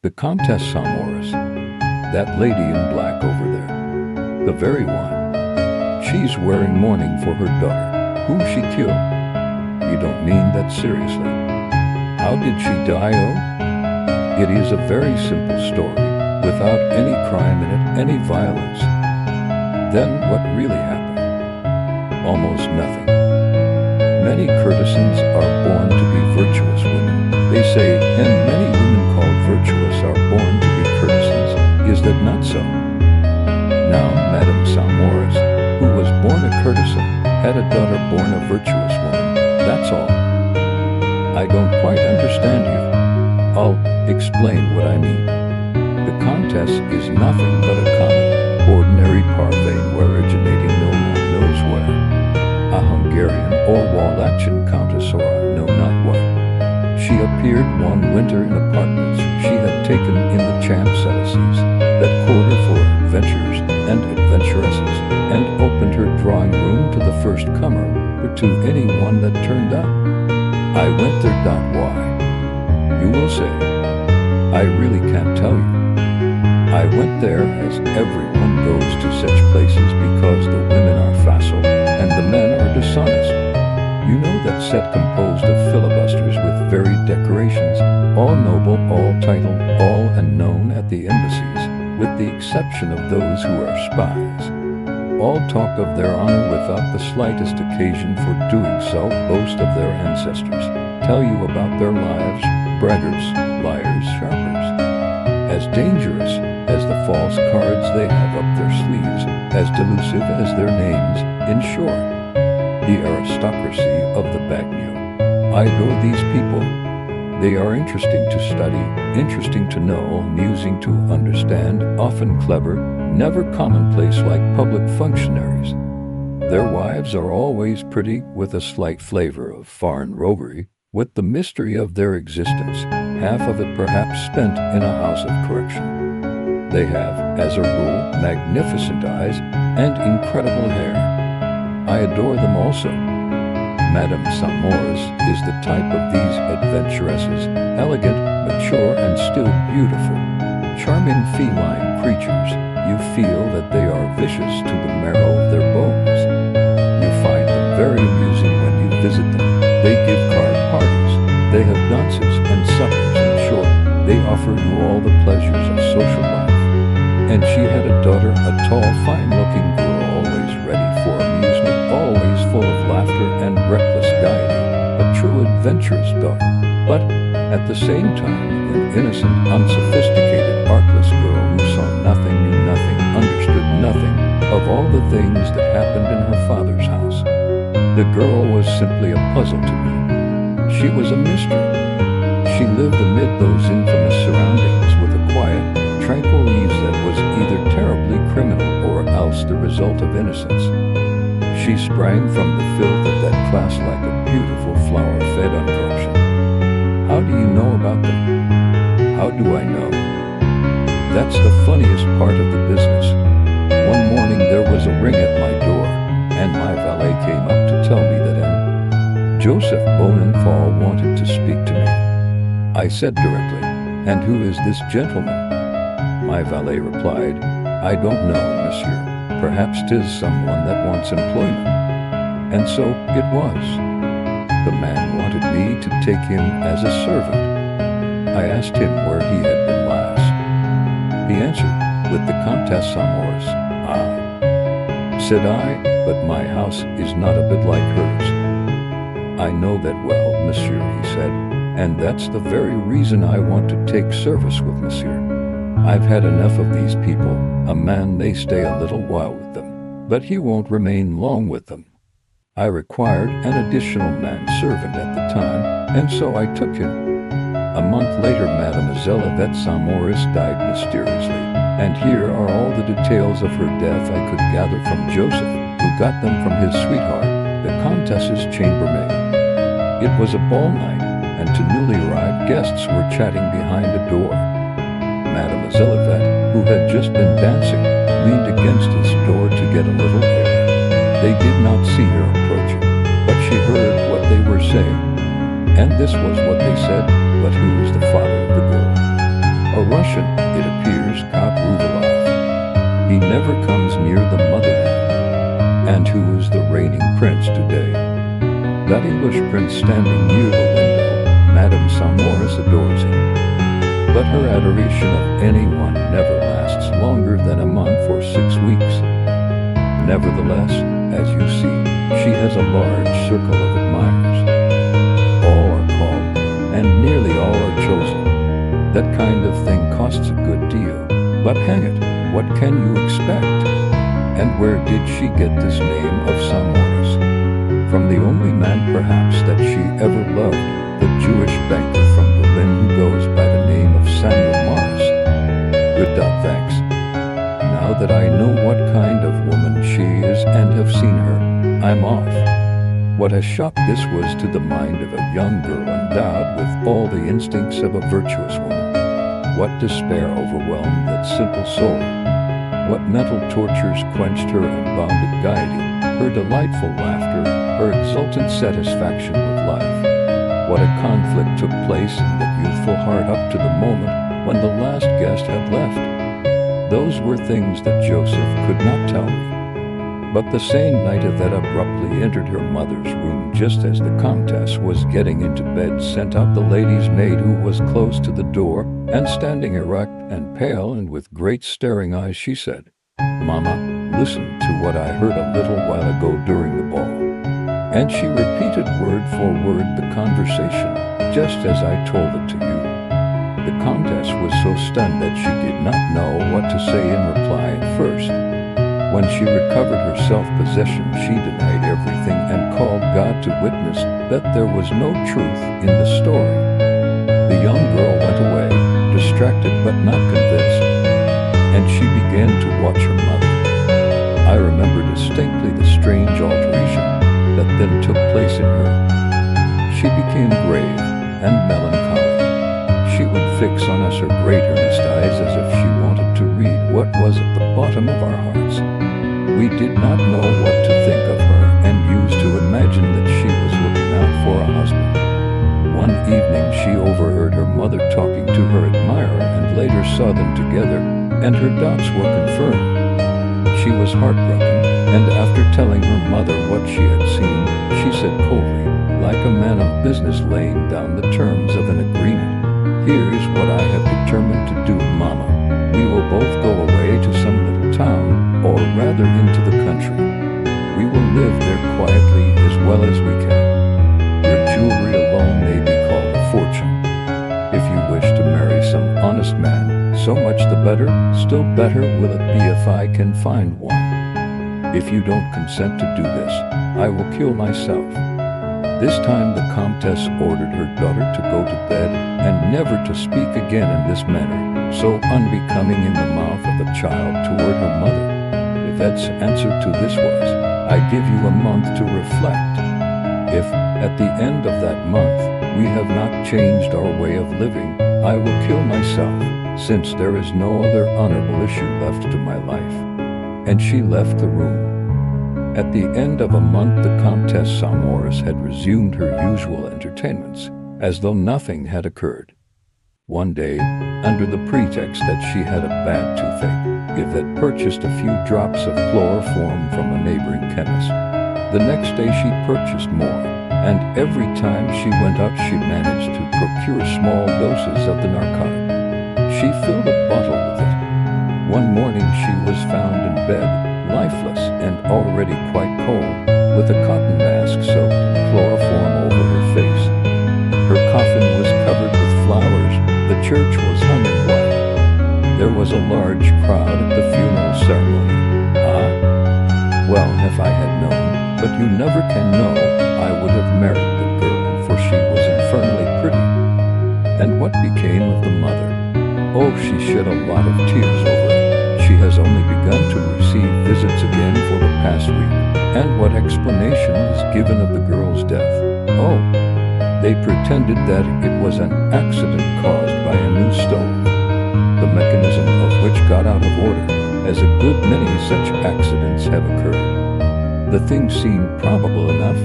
The Comtesse Samoris, that lady in black over there, the very one. She's wearing mourning for her daughter, whom she killed. You don't mean that seriously? How did she die, oh? It is a very simple story, without any crime in it, any violence. Then what really happened? Almost nothing. Many courtesans are born to be virtuous women, they say, and many women called virtuous are born to be courtesans. Is that not so? Now, Madame Samoris, who was born a courtesan, had a daughter born a virtuous woman. That's all. I don't quite understand you. I'll explain what I mean. The Comtesse is nothing but a common, ordinary parvane originating no one knows where. A Hungarian or Wallachian countess or I know not what. She appeared one winter in apartments she had taken in the Champs-Élysées, that quarter for adventurers and adventuresses, and opened her drawing room to the first comer or to anyone that turned up. I went there. Why? You will say. I really can't tell you. I went there as everyone goes to such places because the women are facile and the men are dishonest. You know that set composed of filibusters with varied decorations, all noble, all titled, all unknown at the embassies, with the exception of those who are spies. All talk of their honor without the slightest occasion for doing so, boast of their ancestors, tell you about their lives, braggarts, liars, sharpers. As dangerous as the false cards they have up their sleeves, as delusive as their names, in short. The aristocracy of the bagnio. I adore these people. They are interesting to study, interesting to know, amusing to understand, often clever, never commonplace like public functionaries. Their wives are always pretty, with a slight flavor of foreign roguery, with the mystery of their existence, half of it perhaps spent in a house of correction. They have, as a rule, magnificent eyes and incredible hair. I adore them also. Madame Samoris is the type of these adventuresses, elegant, mature, and still beautiful. Charming feline creatures, you feel that they are vicious to the marrow of their bones. You find them very amusing when you visit them. They give card parties, they have dances and suppers, in short, they offer you all the pleasures of social life. And she had a daughter, a tall, fine-looking girl, always ready for amusement, always full of laughter and reckless gaiety, a true adventurous daughter, but at the same time an innocent, unsophisticated, artless girl who saw nothing, knew nothing, understood nothing of all the things that happened in her father's house. The girl was simply a puzzle to me. She was a mystery. She lived amid those infamous surroundings with a quiet, tranquil ease that was either terribly criminal or else the result of innocence. She sprang from the filth of that class like a beautiful flower fed on corruption. How do you know about them? How do I know? That's the funniest part of the business. One morning there was a ring at my door, and my valet came up to tell me that Joseph Bonenfall wanted to speak to me. I said directly, "And who is this gentleman?" My valet replied, "I don't know, monsieur. Perhaps 'tis someone that wants employment." And so it was. The man wanted me to take him as a servant. I asked him where he had been last. He answered, "With the Comtesse Samoris." "Ah," said I, "but my house is not a bit like hers." "I know that well, monsieur," he said, "and that's the very reason I want to take service with monsieur. I've had enough of these people. A man may stay a little while with them, but he won't remain long with them." I required an additional manservant at the time, and so I took him. A month later, Mademoiselle Yvette Samoris died mysteriously, and here are all the details of her death I could gather from Joseph, who got them from his sweetheart, the Comtesse's chambermaid. It was a ball night, and two newly arrived guests were chatting behind a door. Mademoiselle Yvette, who had just been dancing, leaned against this door to get a little air. They did not see her approaching, but she heard what they were saying. And this was what they said: "But who is the father of the girl?" A Russian, it appears, Count Ruvalov. He never comes near the motherland. And who is the reigning prince today? That English prince standing near the window, Madame Samoris adores him. But her adoration of anyone never lasts longer than a month or 6 weeks. Nevertheless, as you see, she has a large circle of admirers. All are called, and nearly all are chosen. That kind of thing costs a good deal, but hang it, what can you expect? And where did she get this name of Samoris? From the only man perhaps that she ever loved, the Jewish banker from Berlin who goes by the name of Samoris. Good, thanks. Now that I know what kind of woman she is and have seen her, I'm off. What a shock this was to the mind of a young girl endowed with all the instincts of a virtuous woman. What despair overwhelmed that simple soul. What mental tortures quenched her unbounded gaiety, her delightful laughter, her exultant satisfaction with life. What a conflict took place in that youthful heart up to the moment when the last guest had left. Those were things that Joseph could not tell me. But the same night Yvette abruptly entered her mother's room just as the Comtesse was getting into bed, sent out the lady's maid who was close to the door, and standing erect and pale and with great staring eyes, she said, "Mama, listen to what I heard a little while ago during the ball." And she repeated word for word the conversation, just as I told it to you. The Comtesse was so stunned that she did not know what to say in reply at first. When she recovered her self-possession, she denied everything and called God to witness that there was no truth in the story. The young girl went away, distracted but not convinced, and she began to watch her mother. I remember distinctly the strange alteration that then took place in her. She became grave and melancholy. She would fix on us her great earnest eyes as if she wanted to read what was at the bottom of our hearts. We did not know what to think of her and used to imagine that she was looking out for a husband. One evening she overheard her mother talking to her admirer and later saw them together, and her doubts were confirmed. She was heartbroken, and after telling her mother what she had seen, she said coldly, like a man of business laying down the terms of an agreement, "Here is what I have determined to do, Mama. We will both go away to some little town, or rather into the country. We will live there quietly as well as we can. Your jewelry alone may be called a fortune. If you wish to marry some honest man, so much the better. Still better will it be if I can find one. If you don't consent to do this, I will kill myself." This time the Comtesse ordered her daughter to go to bed and never to speak again in this manner, so unbecoming in the mouth of a child toward her mother. Yvette's answer to this was, "I give you a month to reflect. If, at the end of that month, we have not changed our way of living, I will kill myself, since there is no other honorable issue left to my life." And she left the room. At the end of a month the Comtesse Samoris had resumed her usual entertainments, as though nothing had occurred. One day, under the pretext that she had a bad toothache, Yvette purchased a few drops of chloroform from a neighboring chemist. The next day she purchased more, and every time she went out she managed to procure small doses of the narcotic. She filled a bottle with it. One morning she was found in bed, lifeless and already quite cold, with a cotton mask soaked in chloroform over her face. Her coffin was covered with flowers, the church was hung in white. There was a large crowd at the funeral ceremony. Ah, well, if I had known, but you never can know, I would have married the girl, for she was infernally pretty. And what became of the mother? Oh, she shed a lot of tears over it. She has only begun to receive visits again for the past week. And what explanation is given of the girl's death? Oh, they pretended that it was an accident caused by a new stove, the mechanism of which got out of order, as a good many such accidents have occurred. The thing seemed probable enough,